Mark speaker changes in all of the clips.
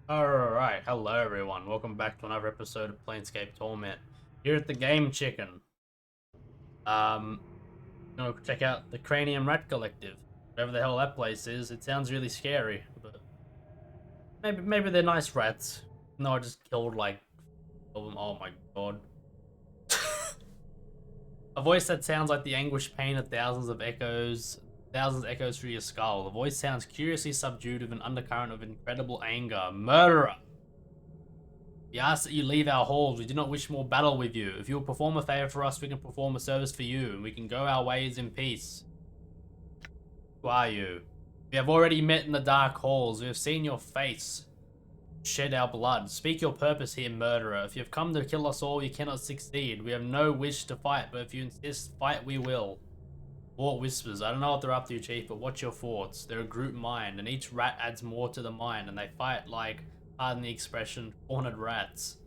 Speaker 1: Alright, hello everyone. Welcome back to another episode of Planescape Torment. Here at the Game Chicken. Um, gonna check out the Cranium Rat Collective. Whatever the hell that place is, it sounds really scary, but maybe they're nice rats. No, I just killed like all of them. Oh my god. A voice that sounds like the anguished pain of thousands echoes through your skull. The voice sounds curiously subdued with an undercurrent of incredible anger. Murderer! We ask that you leave our halls. We do not wish more battle with you. If you will perform a favor for us, we can perform a service for you, and we can go our ways in peace. Who are you? We have already met in the dark halls. We have seen your face shed our blood. Speak your purpose here, murderer. If you have come to kill us all, you cannot succeed. We have no wish to fight, but if you insist, fight we will. Wart whispers, I don't know what they're up to, Chief, but what's your thoughts? They're a group mind, and each rat adds more to the mind, and they fight like, pardon the expression, cornered rats.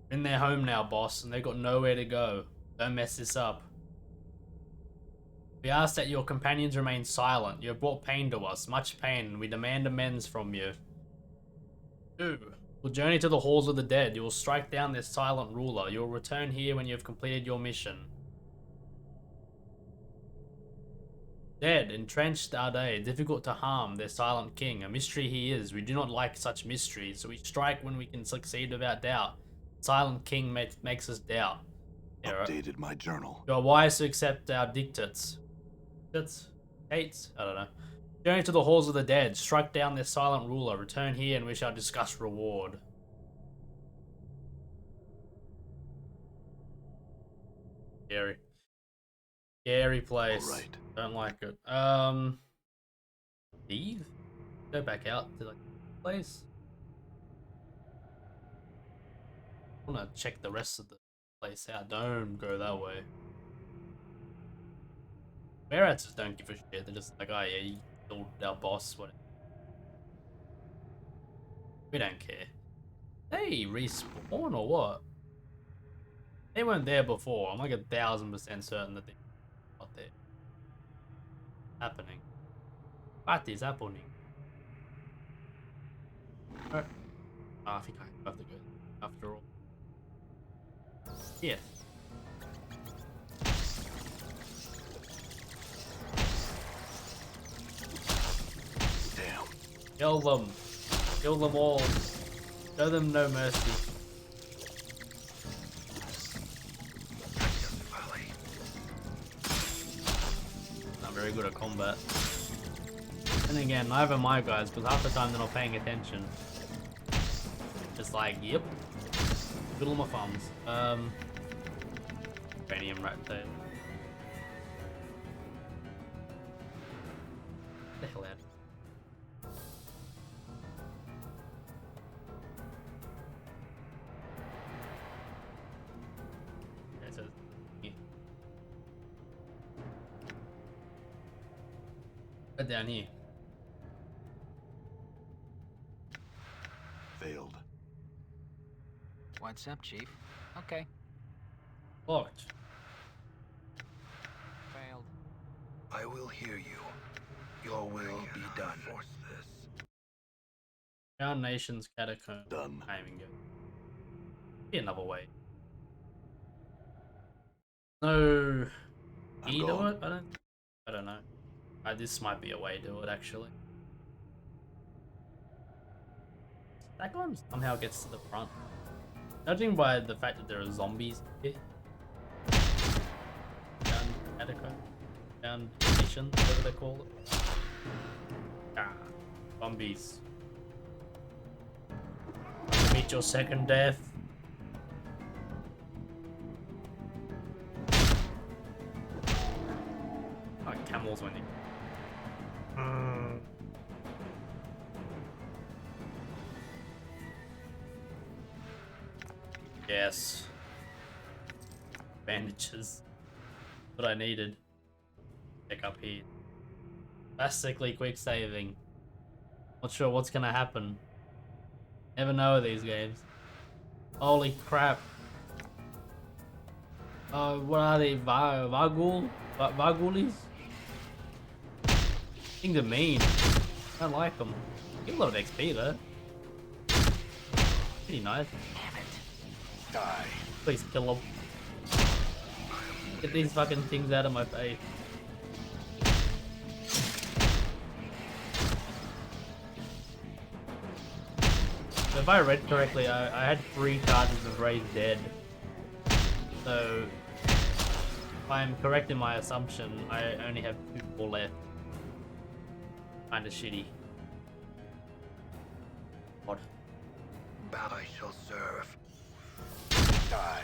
Speaker 1: They're in their home now, boss, and they've got nowhere to go. Don't mess this up. We ask that your companions remain silent. You have brought pain to us, much pain, and we demand amends from you. 2. You'll journey to the halls of the dead. You will strike down this silent ruler. You will return here when you have completed your mission. Dead, entrenched are they, difficult to harm, their silent king. A mystery he is. We do not like such mysteries, so we strike when we can succeed without doubt. Silent king makes us doubt.
Speaker 2: Updated my journal.
Speaker 1: You are wise to accept our dictates. Hates? I don't know. Journey to the halls of the dead. Strike down their silent ruler. Return here and we shall discuss reward. Scary. Scary place.
Speaker 2: All right.
Speaker 1: Don't like it. Leave? Go back out to like place. I wanna check the rest of the place out. Don't go that way. Bear just don't give a shit. They're just like, oh yeah, you killed our boss. What? We don't care. They respawn or what? They weren't there before. I'm like 1000% certain that they're not there. Happening. What is happening? Oh, I think I have to go after all. Yeah.
Speaker 2: Damn.
Speaker 1: Kill them. Kill them all. Show them no mercy. Not very good at combat. And again, neither my guys, because half the time they're not paying attention. Just like, yep. Fiddle my thumbs. Cranium rat tail. Get the hell out. Okay, so yeah. Right down here.
Speaker 2: Failed.
Speaker 3: What's up, Chief? Okay.
Speaker 1: Locked.
Speaker 3: Failed.
Speaker 2: I will hear you. Your will be done. Force this.
Speaker 1: Crown Nation's Catacomb.
Speaker 2: Done.
Speaker 1: Timing it. Be another way. No. Can you do it? I don't know. This might be a way to do it actually. That one somehow gets to the front. Judging by the fact that there are zombies here. Down Catacomb. Down Nation, whatever they call it. Ah, zombies. Meet your second death. Like camels when you. Yes. Bandages. What I needed. Pick up here. Drastically quick saving. Not sure what's gonna happen. Never know these games. Holy crap. What are they? Vagulis? I think they're mean. I don't like them. Get a lot of XP though. Pretty nice.
Speaker 2: Die.
Speaker 1: Please kill him. Get these fucking things out of my face. So if I read correctly, I had 3 charges of Raised Dead. So, if I'm correct in my assumption, I only have 2 more left. Kinda shitty. What?
Speaker 2: I shall serve. Die.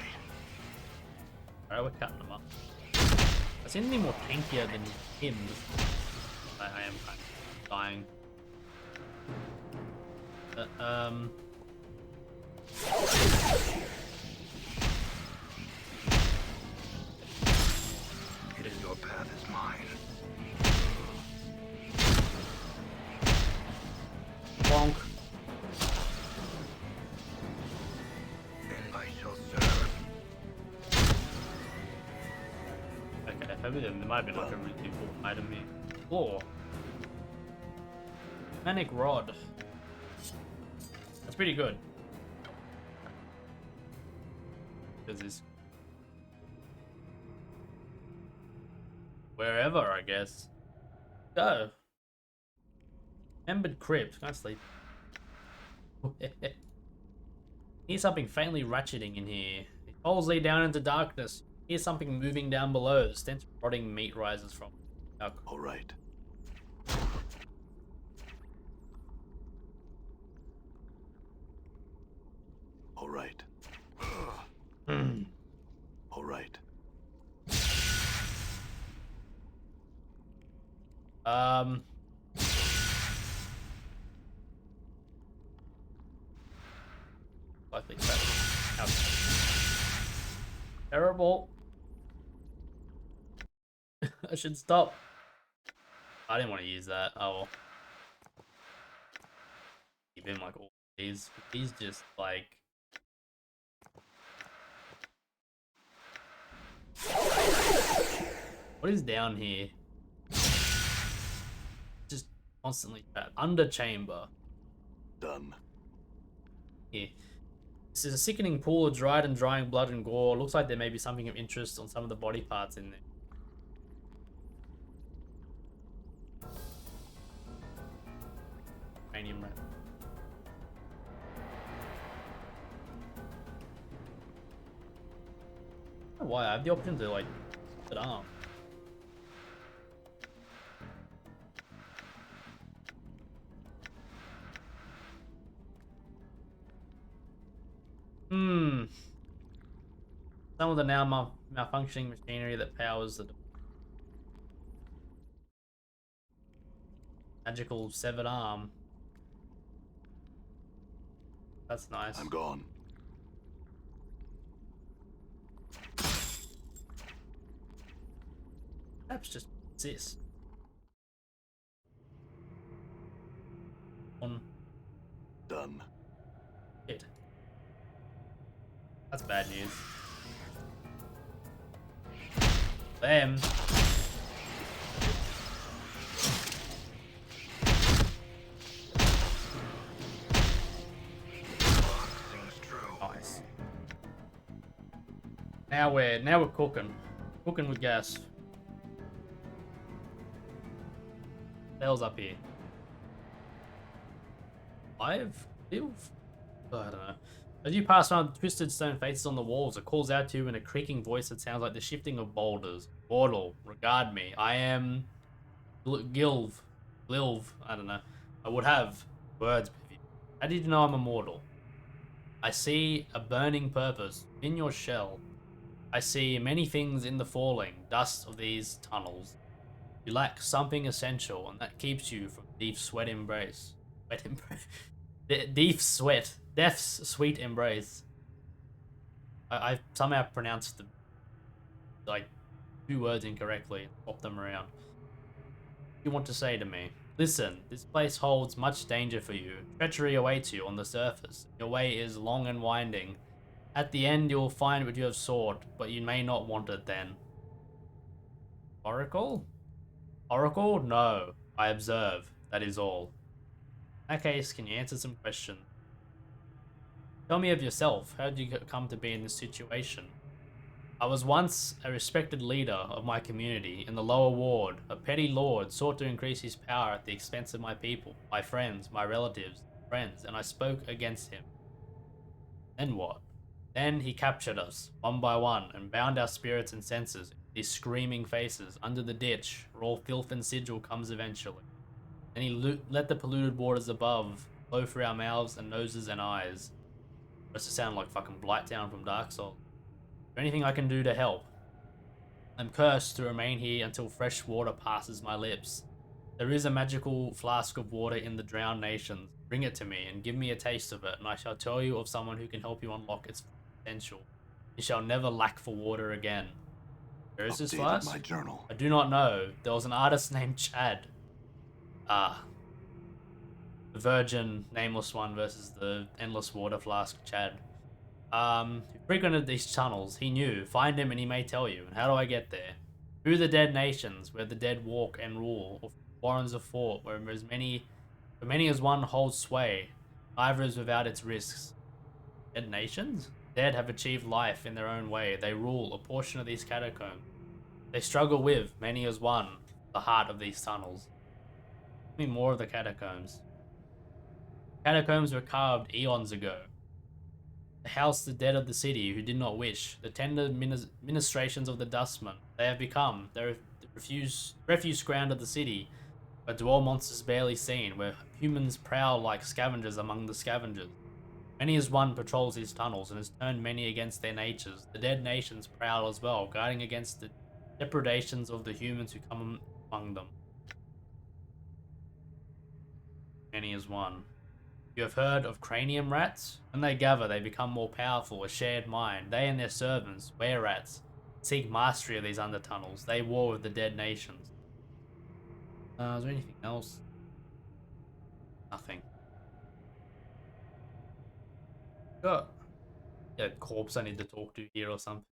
Speaker 1: Alright, we're cutting them up. I seem to be more tankier than him. I am kind of dying.
Speaker 2: Your path is mine.
Speaker 1: Bonk.
Speaker 2: And I shall serve.
Speaker 1: Okay, maybe there might be like a really cool item here. Floor. Manic Rod. That's pretty good. Because it's wherever, I guess. Go. Embedded Crypt. Can't sleep. Hear something faintly ratcheting in here. It falls lead down into darkness. Hear something moving down below. The stench of rotting meat rises from.
Speaker 2: All right. All right. All right.
Speaker 1: Likely terrible. I should stop. I didn't want to use that. Oh well. Give him like all these. He's just like. What is down here? Just constantly trapped. Under chamber.
Speaker 2: Done.
Speaker 1: Here. This is a sickening pool of dried and drying blood and gore. Looks like there may be something of interest on some of the body parts in there. Cranium rat. I don't know why I have the option to like put it arm. Some of the now malfunctioning machinery that powers the magical severed arm. That's nice.
Speaker 2: I'm gone.
Speaker 1: Perhaps just this. On
Speaker 2: Done.
Speaker 1: it. That's bad news. Them. Nice. Now we're cooking. Cooking with gas. What the hell's up here? 5? I don't know. As you pass around twisted stone faces on the walls, it calls out to you in a creaking voice that sounds like the shifting of boulders. Mortal, regard me. I am Gilv. I don't know. I would have words with you. How did you know I'm immortal? I see a burning purpose in your shell. I see many things in the falling dust of these tunnels. You lack something essential, and that keeps you from death's sweat embrace. Death's sweet embrace. I somehow pronounced the like 2 words incorrectly and swapped them around. You want to say to me, listen, this place holds much danger for you. Treachery awaits you on the surface. Your way is long and winding. At the end, you will find what you have sought, but you may not want it then. Oracle? Oracle? No. I observe. That is all. In that case, can you answer some questions? Tell me of yourself. How did you come to be in this situation? I was once a respected leader of my community in the lower ward. A petty lord sought to increase his power at the expense of my people, my friends, my relatives, friends, and I spoke against him. Then what? Then he captured us, one by one, and bound our spirits and senses, these screaming faces, under the ditch, where all filth and sigil comes eventually. Then he let the polluted waters above flow through our mouths and noses and eyes. Does it sound like fucking Blighttown from Dark Souls? Is there anything I can do to help? I'm cursed to remain here until fresh water passes my lips. There is a magical flask of water in the drowned nations. Bring it to me and give me a taste of it, and I shall tell you of someone who can help you unlock its potential. You shall never lack for water again. Where is this flask?
Speaker 2: My journal.
Speaker 1: I do not know. There was an artist named Chad. The virgin, nameless one versus the endless water flask, Chad. He frequented these tunnels. He knew. Find him and he may tell you. And how do I get there? Through the dead nations, where the dead walk and rule, or warrens of fort, where as many as one holds sway. Neither is without its risks. Dead nations? Dead have achieved life in their own way. They rule a portion of these catacombs. They struggle with, many as one, the heart of these tunnels. Give me more of the catacombs. Catacombs were carved eons ago. To house the dead of the city who did not wish, the tender ministrations of the dustmen. They have become the refuse ground of the city, where dwell monsters barely seen, where humans prowl like scavengers among the scavengers. Many as one patrols these tunnels and has turned many against their natures. The dead nations prowl as well, guarding against the depredations of the humans who come among them. Many as one. You have heard of cranium rats? When they gather, they become more powerful, a shared mind. They and their servants, were-rats, seek mastery of these undertunnels. They war with the dead nations. Is there anything else? Nothing. Got a corpse I need to talk to here or something.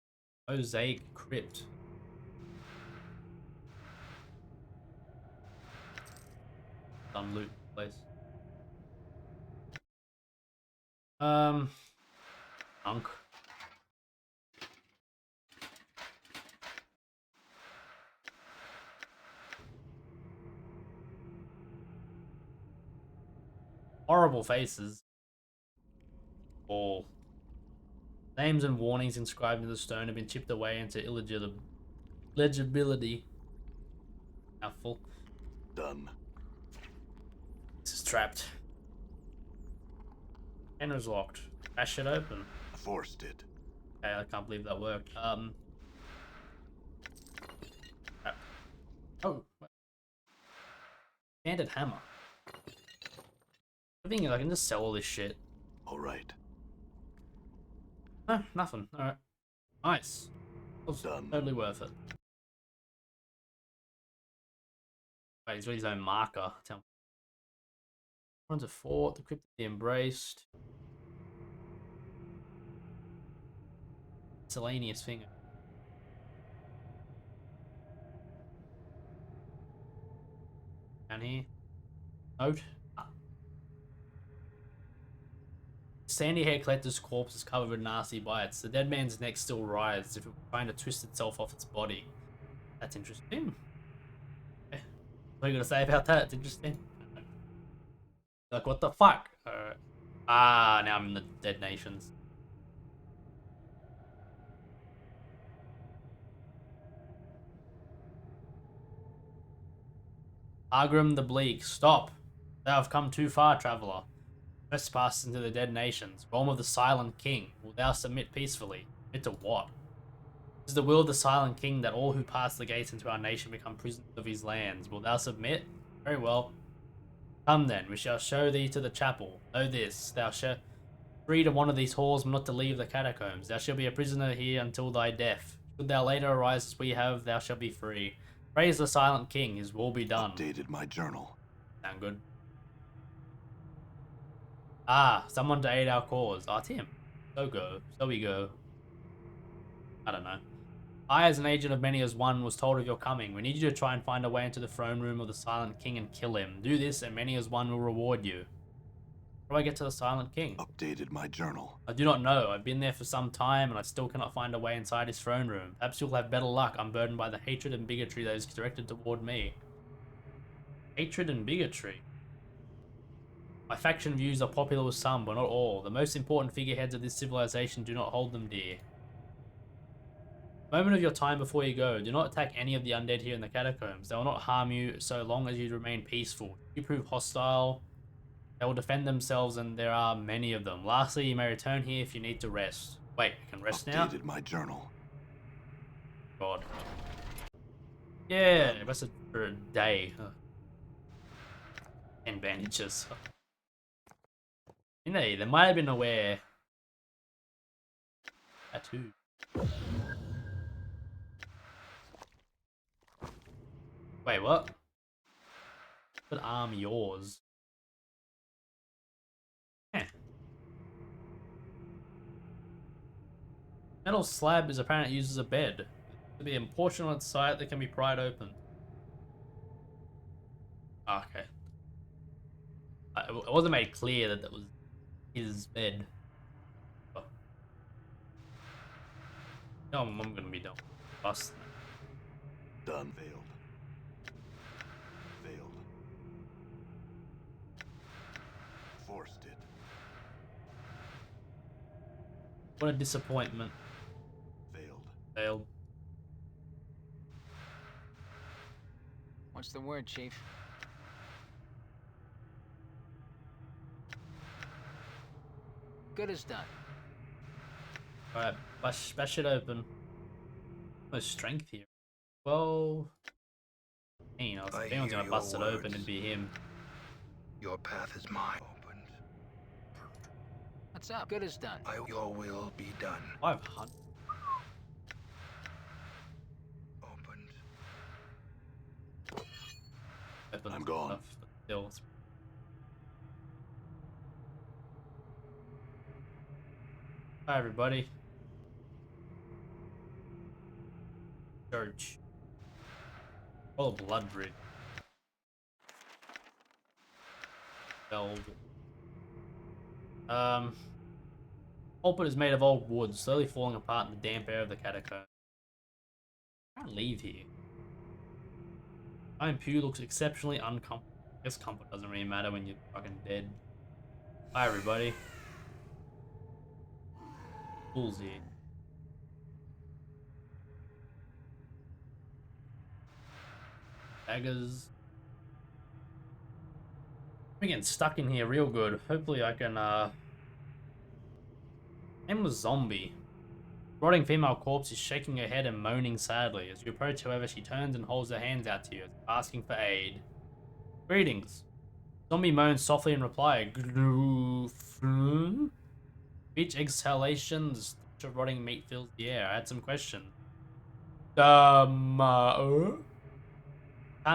Speaker 1: Mosaic crypt. Some loot place. Unk. Horrible faces. All. Names and warnings inscribed in the stone have been chipped away into illegibility. Mouthful.
Speaker 2: Done.
Speaker 1: This is trapped. Enter's locked. Bash it open.
Speaker 2: Forced it.
Speaker 1: Okay, I can't believe that worked. Oh. Standard hammer. I think I can just sell all this shit.
Speaker 2: Alright.
Speaker 1: No, nothing. Alright. Nice. Was
Speaker 2: Done.
Speaker 1: totally worth it. Wait, he's got his own marker. Tell me. Runs a fort, the crypt of the embraced. Miscellaneous finger. Down here. Note. Sandy hair collector's corpse is covered with nasty bites. The dead man's neck still writhes as if it were trying to twist itself off its body. That's interesting. Okay. What are you gonna say about that? It's interesting. Like, what the fuck? Now I'm in the dead nations. Argrim the Bleak, stop! Thou have come too far, traveller. Trespass into the dead nations, realm of the Silent King. Will thou submit peacefully? Submit to what? It is the will of the Silent King that all who pass the gates into our nation become prisoners of his lands. Will thou submit? Very well. Come then, we shall show thee to the chapel. Know this, thou shalt free to one of these halls, but not to leave the catacombs. Thou shalt be a prisoner here until thy death. Should thou later arise as we have, thou shalt be free. Praise the Silent King, his will be done.
Speaker 2: Updated my journal.
Speaker 1: Sound good? Someone to aid our cause. Oh, it's him. So we go. I don't know. I, as an agent of many as one, was told of your coming. We need you to try and find a way into the throne room of the Silent King and kill him. Do this, and many as one will reward you. How do I get to the Silent King?
Speaker 3: Updated my journal.
Speaker 1: I do not know. I've been there for some time, and I still cannot find a way inside his throne room. Perhaps you'll have better luck, unburdened by the hatred and bigotry that is directed toward me. Hatred and bigotry? My faction views are popular with some, but not all. The most important figureheads of this civilization do not hold them dear. Moment of your time before you go. Do not attack any of the undead here in the catacombs. They will not harm you so long as you remain peaceful. If you prove hostile, they will defend themselves, and there are many of them. Lastly, you may return here if you need to rest. Wait, I can rest now?
Speaker 3: Updated my journal.
Speaker 1: God. Yeah, rested for a day. And bandages. You know, there might have been a wear tattoo. Wait, what? What arm yours? Heh. Metal slab is apparently used as a bed. To be a portion on its side that can be pried open. Okay. It wasn't made clear that that was his bed. Oh. No, I'm gonna be done. Bust.
Speaker 3: Done. Failed. Failed. Forced it.
Speaker 1: What a disappointment.
Speaker 3: Failed.
Speaker 1: Failed.
Speaker 4: What's the word, Chief? Good as done.
Speaker 1: Alright, bash it open. No strength here. Well, you know, if
Speaker 2: I
Speaker 1: anyone's
Speaker 2: hear
Speaker 1: gonna bust it
Speaker 2: your
Speaker 1: open,
Speaker 2: words.
Speaker 1: it'd be him.
Speaker 2: Your path is mine. Opened.
Speaker 4: What's up? Good as done.
Speaker 2: Your will be done.
Speaker 1: 500.
Speaker 2: Opened.
Speaker 1: Weapons
Speaker 3: I'm
Speaker 1: and
Speaker 3: gone.
Speaker 1: stuff, but still, it's... Hi everybody. Church. Oh, blood bridge. Velvet. Pulpit is made of old wood, slowly falling apart in the damp air of the catacomb. I can't leave here. Iron Pew looks exceptionally uncomfortable. I guess comfort doesn't really matter when you're fucking dead. Hi everybody. Fools here. Daggers. I'm getting stuck in here real good. Hopefully I can, Name was Zombie. Rotting female corpse is shaking her head and moaning sadly. As you approach, however, she turns and holds her hands out to you, asking for aid. Greetings. Zombie moans softly in reply. Each exhalation, the stench of rotting meat fills the air. I had some questions. Can't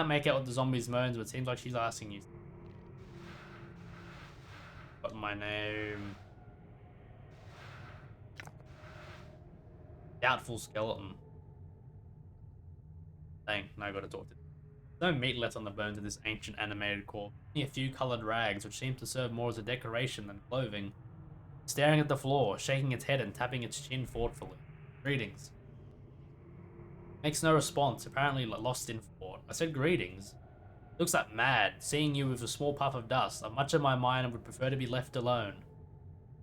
Speaker 1: make out what the zombie's moans, but it seems like she's asking you. Got my name. Doubtful skeleton. Dang, now I gotta talk to him. No meat left on the bones of this ancient animated corpse. Only a few coloured rags, which seem to serve more as a decoration than clothing. Staring at the floor, shaking its head and tapping its chin thoughtfully. Greetings. Makes no response, apparently lost in thought. I said greetings. Looks like mad, seeing you with a small puff of dust. Much of my mind would prefer to be left alone.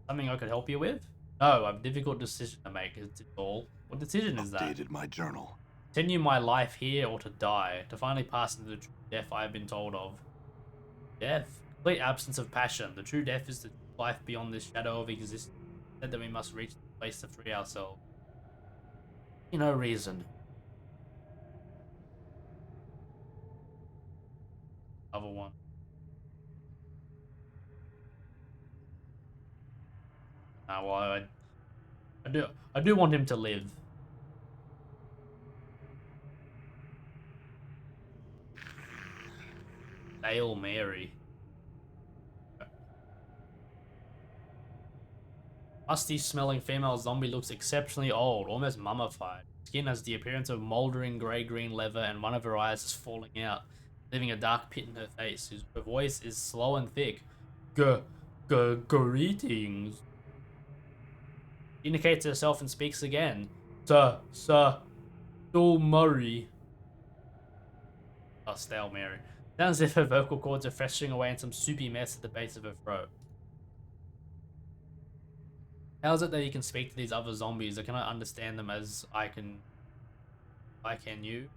Speaker 1: Something I could help you with? No, I have a difficult decision to make, it's all. What decision is that?
Speaker 3: Updated my journal.
Speaker 1: Continue my life here or to die, to finally pass into the true death I have been told of. Death? Complete absence of passion. The true death is the life beyond this shadow of existence. Said that we must reach the place to free ourselves. No reason. Other one. Nah, well, I do want him to live. Hail Mary. Musty smelling female zombie looks exceptionally old, almost mummified. Skin has the appearance of mouldering grey-green leather and one of her eyes is falling out, leaving a dark pit in her face. Her voice is slow and thick. Guh, Greetings. Indicates herself and speaks again. Sir, Dul Murray. Oh, stale Mary. Sounds as if her vocal cords are festering away in some soupy mess at the base of her throat. How is it that you can speak to these other zombies? I cannot understand them as I can you?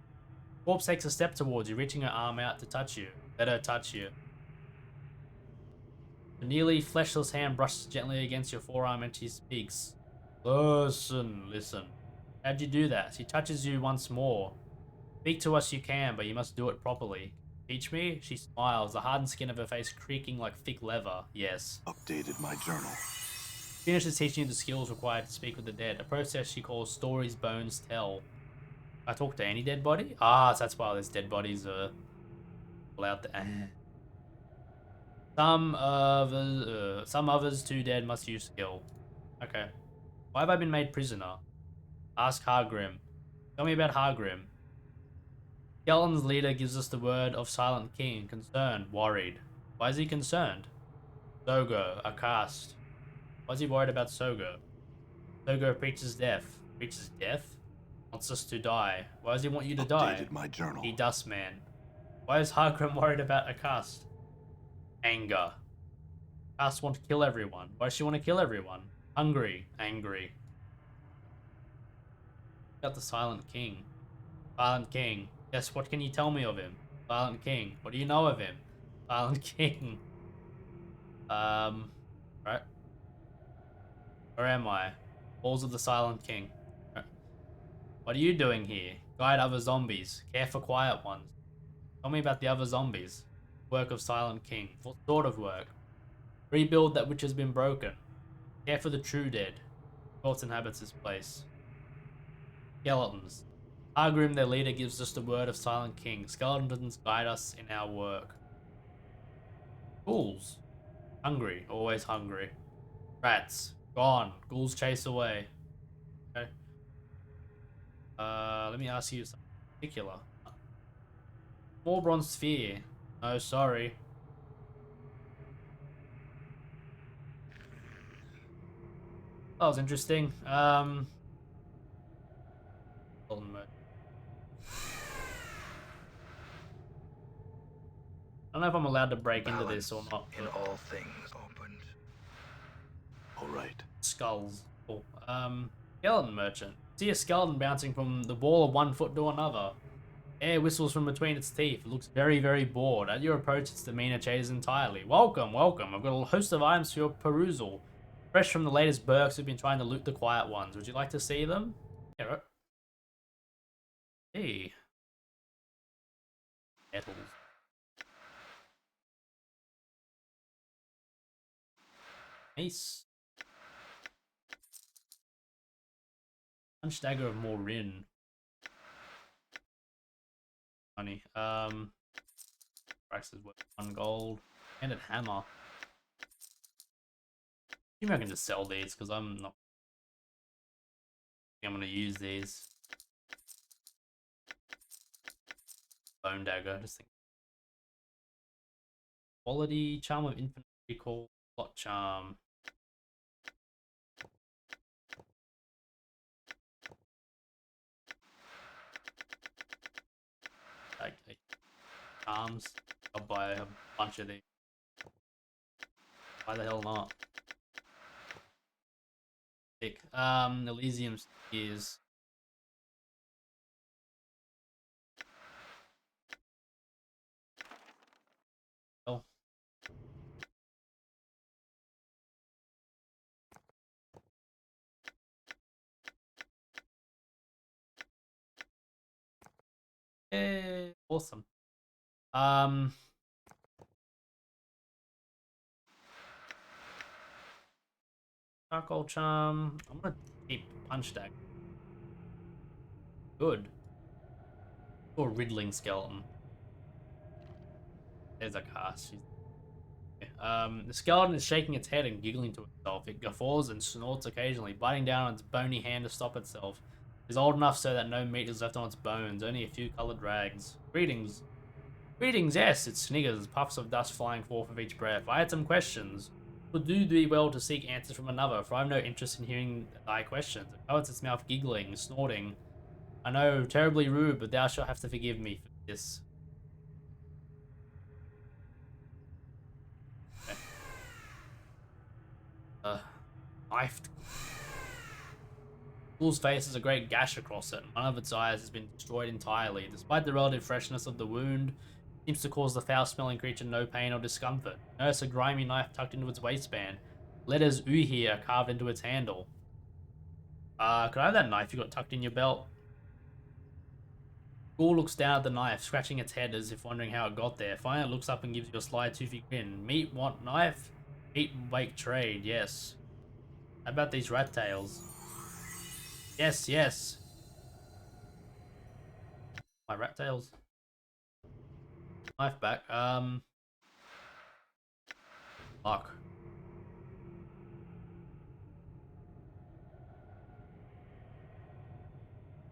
Speaker 1: Corpse takes a step towards you, reaching her arm out to touch you. Let her touch you. A nearly fleshless hand brushes gently against your forearm and she speaks. Listen. How'd you do that? She touches you once more. Speak to us you can, but you must do it properly. Teach me? She smiles, the hardened skin of her face creaking like thick leather. Yes.
Speaker 3: Updated my journal.
Speaker 1: She finishes teaching you the skills required to speak with the dead, a process she calls stories bones tell. I talk to any dead body? Ah, so that's why these dead bodies are all out there. Some others too dead must use skill. Okay. Why have I been made prisoner? Ask Hargrim. Tell me about Hargrim. Skeleton's leader gives us the word of Silent King. Concerned, worried. Why is he concerned? Sogo, a cast. Why is he worried about Sogo? Sogo preaches death. Preaches death? Wants us to die. Why does he want you to die?
Speaker 3: Updated my journal.
Speaker 1: He dust man. Why is Hargrim worried about a cast? Anger. Cast want to kill everyone. Why does she want to kill everyone? Hungry. Angry. Got the Silent King. Silent King. Yes, what can you tell me of him? Silent King. What do you know of him? Silent King. Right. Where am I? Halls of the Silent King. Right. What are you doing here? Guide other zombies. Care for quiet ones. Tell me about the other zombies. Work of Silent King. What sort of work? Rebuild that which has been broken. Care for the true dead. Thoughts inhabits this place. Skeletons. Hargrim, their leader, gives us the word of Silent King. Skeletons guide us in our work. Ghouls. Hungry. Always hungry. Rats. Gone. Ghouls chase away. Okay. Let me ask you something particular. Small bronze sphere. No, sorry. That was interesting. Golden mode. I don't know if I'm allowed to break into this or not.
Speaker 2: In all things opened.
Speaker 3: All right.
Speaker 1: Skulls. Cool. Skeleton merchant. See a skeleton bouncing from the wall of one foot to another. Air whistles from between its teeth. It looks very, very bored. At your approach, its demeanor changes entirely. Welcome, welcome. I've got a host of items for your perusal. Fresh from the latest Burks who've been trying to loot the quiet ones. Would you like to see them? Yeah, right. Hey. Metals. Nice. Punch dagger of Morin. Money. Price is worth 1 gold. And a hammer. Maybe I can just sell these because I'm not. I'm gonna use these. Bone dagger. Just think. Quality, charm of infinite recall, plot charm. Okay. Charms. I'll buy a bunch of these. Why the hell not? Sick. Elysium is. Oh. Yeah, awesome. Charcoal charm. I'm gonna keep punch deck. Good. Or riddling skeleton. There's a cast. The skeleton is shaking its head and giggling to itself. It guffaws and snorts occasionally, biting down on its bony hand to stop itself. It is old enough so that no meat is left on its bones, only a few coloured rags. Greetings. Greetings, yes, it sniggers, puffs of dust flying forth of each breath. I had some questions. Would do well to seek answers from another, for I have no interest in hearing thy questions. It covers its mouth giggling, snorting. I know, terribly rude, but thou shalt have to forgive me for this. Okay. Knifed. Ghoul's face has a great gash across it, and one of its eyes has been destroyed entirely. Despite the relative freshness of the wound, it seems to cause the foul-smelling creature no pain or discomfort. Notice a grimy knife tucked into its waistband. Letters Uhi are carved into its handle. Could I have that knife you got tucked in your belt? Ghoul looks down at the knife, scratching its head as if wondering how it got there. Finally, it looks up and gives you a sly, toothy grin. Meat, want knife? Eat, wake, trade, yes. How about these rat tails? Yes, yes. My rat tails. Knife back. Fuck.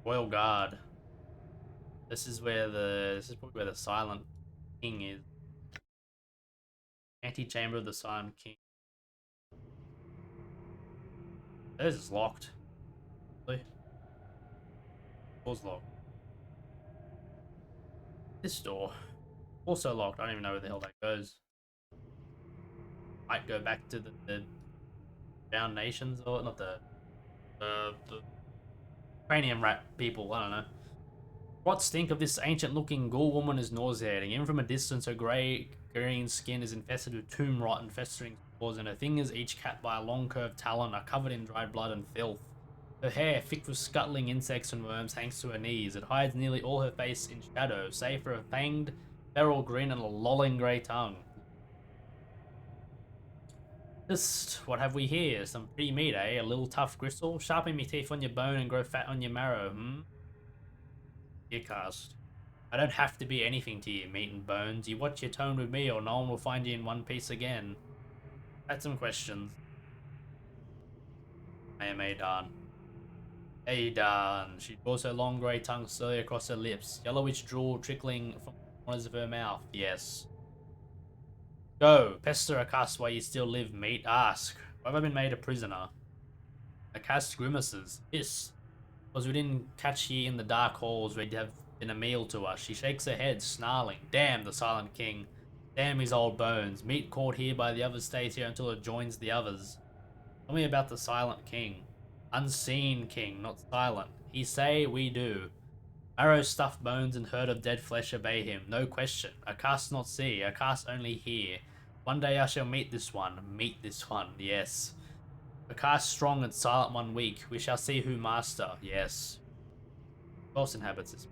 Speaker 1: Royal Guard. This is probably where the Silent King is. Antechamber of the Silent King. This is locked. Really? Door's locked. This door. Also locked. I don't even know where the hell that goes. Might go back to the Bound Nations, or not the cranium rat people, I don't know. What stink of this ancient looking ghoul woman is nauseating. Even from a distance, her green skin is infested with tomb rot and festering spores, and her fingers, each capped by a long curved talon, are covered in dried blood and filth. Her hair, thick with scuttling insects and worms, hangs to her knees. It hides nearly all her face in shadow, save for a fanged, feral grin and a lolling grey tongue. Just, what have we here? Some pretty meat, eh? A little tough gristle? Sharpen me teeth on your bone and grow fat on your marrow, hmm? You cast. I don't have to be anything to you, meat and bones. You watch your tone with me or no one will find you in one piece again. Had some questions. I am Adan. Adan. She draws her long grey tongue slowly across her lips, yellowish drool trickling from the corners of her mouth. Yes. Go, pester a cast while you still live, meat. Ask, why have I been made a prisoner? A cast grimaces. Hiss. Was we didn't catch ye in the dark halls where you'd have been a meal to us. She shakes her head, snarling. Damn the Silent King. Damn his old bones. Meat caught here by the others stays here until it joins the others. Tell me about the Silent King. Unseen King, not silent. He say, we do. Marrow stuffed bones and herd of dead flesh obey him, no question. A cast not see, a cast only hear. One day I shall meet this one, yes. A cast strong and silent one weak, we shall see who master, yes. Who else inhabits this?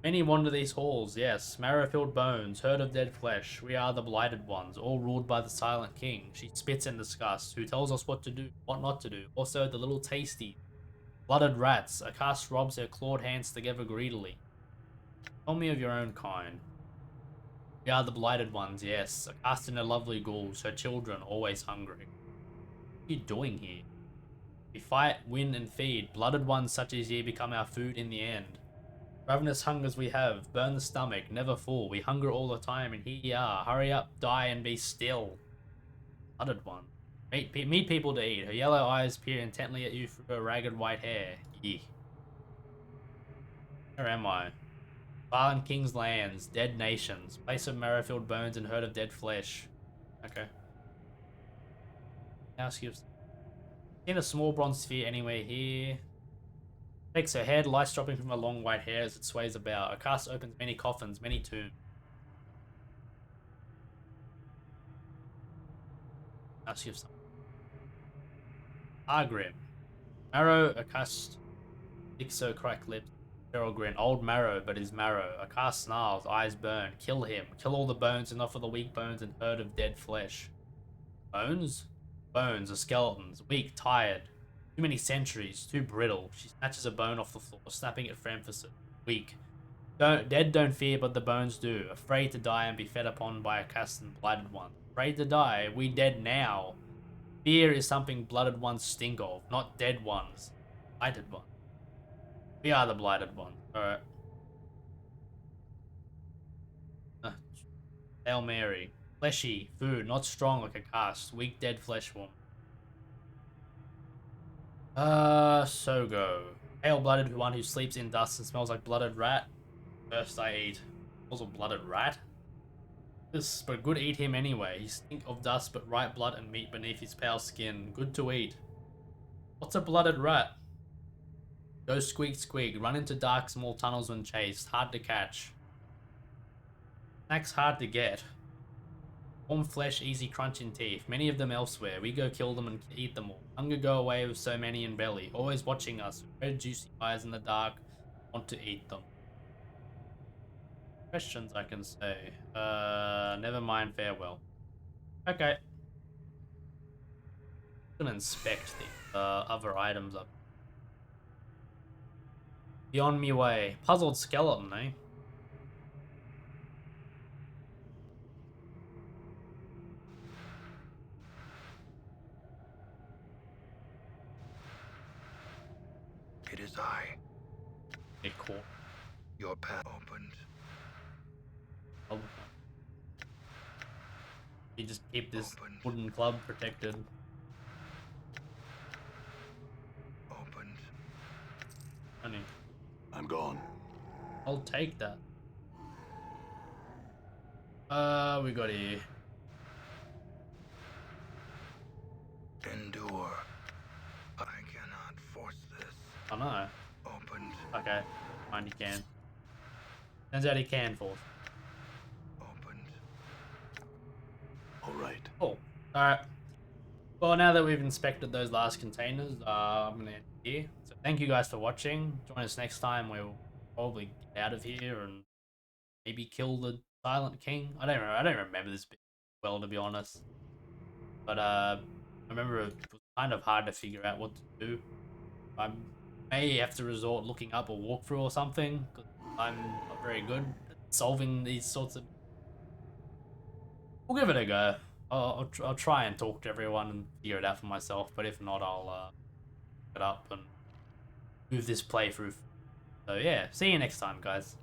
Speaker 1: Many wander these halls, yes. Marrow-filled bones, herd of dead flesh. We are the blighted ones, all ruled by the Silent King. She spits in disgust, who tells us what to do, what not to do. Also, the little tasty. Blooded rats, a cast rubs her clawed hands together greedily. Tell me of your own kind. We are the blighted ones, yes. A cast in her lovely ghouls, her children, always hungry. What are you doing here? We fight, win, and feed. Blooded ones such as ye become our food in the end. Ravenous hungers we have, burn the stomach, never full. We hunger all the time, and here ye are. Hurry up, die, and be still. Blooded one. Meet people to eat. Her yellow eyes peer intently at you through her ragged white hair. Yeh. Where am I? Silent King's lands, dead nations, place of marrow-filled bones and herd of dead flesh. Okay. Ask you. Seen a small bronze sphere anywhere here? Shakes her head, lights dropping from her long white hair as it sways about. A cast opens many coffins, many tombs. Ask you something. Argrim. Marrow, a cast. Ixo cracked lips. Feral grin. Old Marrow, but his marrow. A cast snarls, eyes burn. Kill him. Kill all the bones and offer the weak bones and herd of dead flesh. Bones? Bones are skeletons. Weak, tired. Too many centuries. Too brittle. She snatches a bone off the floor, snapping it for emphasis. Weak. Dead don't fear, but the bones do. Afraid to die and be fed upon by a cast and blighted one. Afraid to die. We dead now. Fear is something blooded ones stink of, not dead ones. Blighted ones. We are the blighted ones. Alright. Hail Mary. Fleshy. Food. Not strong like a cast. Weak dead flesh wound. Sogo. Pale-blooded one who sleeps in dust and smells like blooded rat. First I eat. Also blooded rat? This, but good eat him anyway. He stink of dust but right blood and meat beneath his pale skin. Good to eat. What's a blooded rat? Go squeak squeak. Run into dark small tunnels when chased. Hard to catch. Snacks hard to get. Warm flesh, easy crunch in teeth. Many of them elsewhere. We go kill them and eat them all. Hunger go away with so many in belly. Always watching us. Red juicy eyes in the dark. Want to eat them. Questions I can say. Never mind, farewell. Okay. Gonna inspect the other items up. Beyond me way. Puzzled skeleton, eh?
Speaker 2: It is I.
Speaker 1: Get caught.
Speaker 2: Your path opened.
Speaker 1: Oh. You just keep this
Speaker 2: Opened.
Speaker 1: wooden club protected.
Speaker 2: Opened.
Speaker 1: Honey,
Speaker 3: I'm gone.
Speaker 1: I'll take that. We got here.
Speaker 2: Endure. I cannot force this.
Speaker 1: Oh no.
Speaker 2: Opened.
Speaker 1: Okay. Fine, he can. Turns out he can force.
Speaker 2: Opened.
Speaker 3: All right.
Speaker 1: Cool. Alright. Well, now that we've inspected those last containers, I'm gonna end here. So thank you guys for watching. Join us next time. We'll probably get out of here and maybe kill the Silent King. I don't remember this bit well, to be honest. But I remember it was kind of hard to figure out what to do. I may have to resort looking up a walkthrough or something, because I'm not very good at solving these sorts of... We'll give it a go. I'll try and talk to everyone and figure it out for myself, but if not, I'll pick it up and move this playthrough. So yeah, see you next time, guys.